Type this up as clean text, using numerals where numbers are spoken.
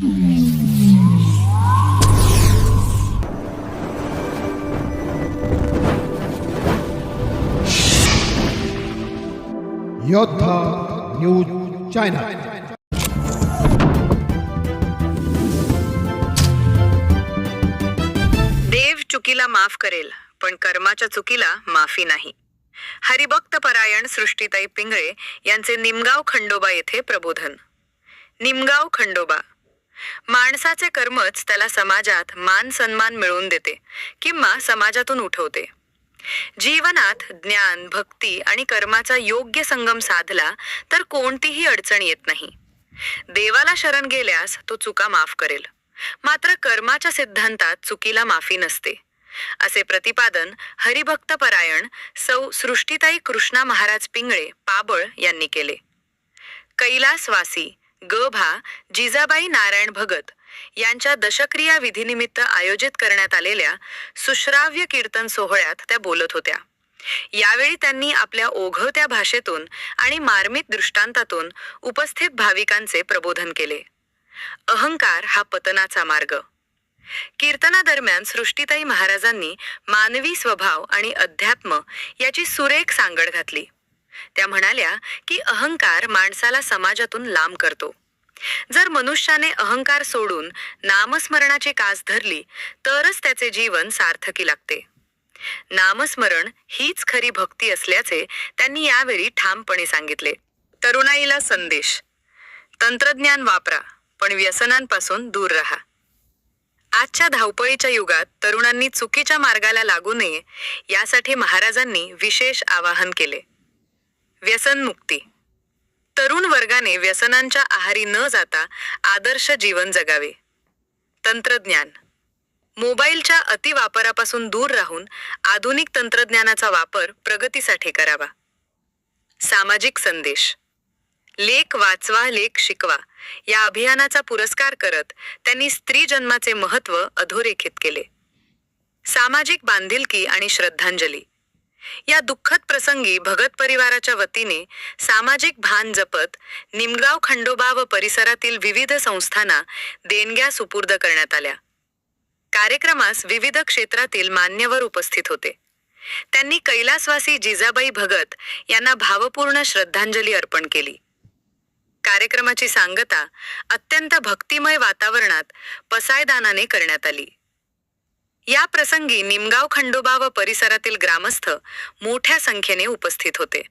योद्धा news channel. देव चुकीला माफ करेल, पण कर्माच्या चुकीला माफी नाही। हरिभक्त परायण सृष्टीताई पिंगळे यांचे निमगाव खंडोबा येथे प्रबोधन। निमगाव खंडोबा, माणसाचे कर्मच त्याला समाजात मान सन्मान मिळवून देते किंवा समाजातून उठवते। जीवनात ज्ञान, भक्ती आणि कर्माचा योग्य संगम साधला तर कोणतीही अडचण येत नाही। देवाला शरण गेल्यास तो चुका माफ करेल, मात्र कर्माच्या सिद्धांतात चुकीला माफी नसते, असे प्रतिपादन हरिभक्त परायण सौ सृष्टीताई कृष्णा महाराज पिंगळे पाबळ यांनी केले। कैलासवासी ग.भा. जिजाबाई नारायण भगत यांच्या दशक्रिया विधीनिमित्त आयोजित करण्यात आलेल्या सुश्राव्य कीर्तन सोहळ्यात त्या बोलत होत्या। यावेळी त्यांनी आपल्या ओघवत्या भाषेतून आणि मार्मिक दृष्टांतातून उपस्थित भाविकांचे प्रबोधन केले। अहंकार हा पतनाचा मार्ग। कीर्तनादरम्यान सृष्टीताई महाराजांनी मानवी स्वभाव आणि अध्यात्म याची सुरेख सांगड घातली। त्या म्हणाल्या की अहंकार माणसाला समाजातून लांब करतो। जर मनुष्याने अहंकार सोडून नामस्मरणाची कास धरली तरच त्याचे जीवन सार्थकी लागते। नामस्मरण हीच खरी भक्ती असल्याचे त्यांनी यावेळी ठामपणे सांगितले। तरुणाईला संदेश, तंत्रज्ञान वापरा, पण व्यसनांपासून दूर राहा। आजच्या धावपळीच्या युगात तरुणांनी चुकीच्या मार्गाला लागू नये यासाठी महाराजांनी विशेष आवाहन केले। व्यसनमुक्ती, तरुण वर्गाने व्यसनांच्या आहारी न जाता आदर्श जीवन जगावे। तंत्रज्ञान, मोबाईलच्या अतिवापरापासून दूर राहून आधुनिक तंत्रज्ञानाचा वापर प्रगतीसाठी करावा। सामाजिक संदेश, लेख वाचवा लेख शिकवा या अभियानाचा पुरस्कार करत त्यांनी स्त्री जन्माचे महत्त्व अधोरेखित केले। सामाजिक बांधिलकी आणि श्रद्धांजली, या दुःखद प्रसंगी भगत परिवाराच्या वतीने सामाजिक भान जपत निमगाव खंडोबा व परिसरातील विविध संस्थांना देणग्या सुपूर्द करण्यात आल्या। कार्यक्रमास विविध क्षेत्रातील मान्यवर उपस्थित होते। त्यांनी कैलासवासी जिजाबाई भगत यांना भावपूर्ण श्रद्धांजली अर्पण केली। कार्यक्रमाची सांगता अत्यंत भक्तिमय वातावरणात पसायदानाने करण्यात आली। या प्रसंगी निमगाव खंडोबा व परिसरातील ग्रामस्थ मोठ्या संख्येने उपस्थित होते।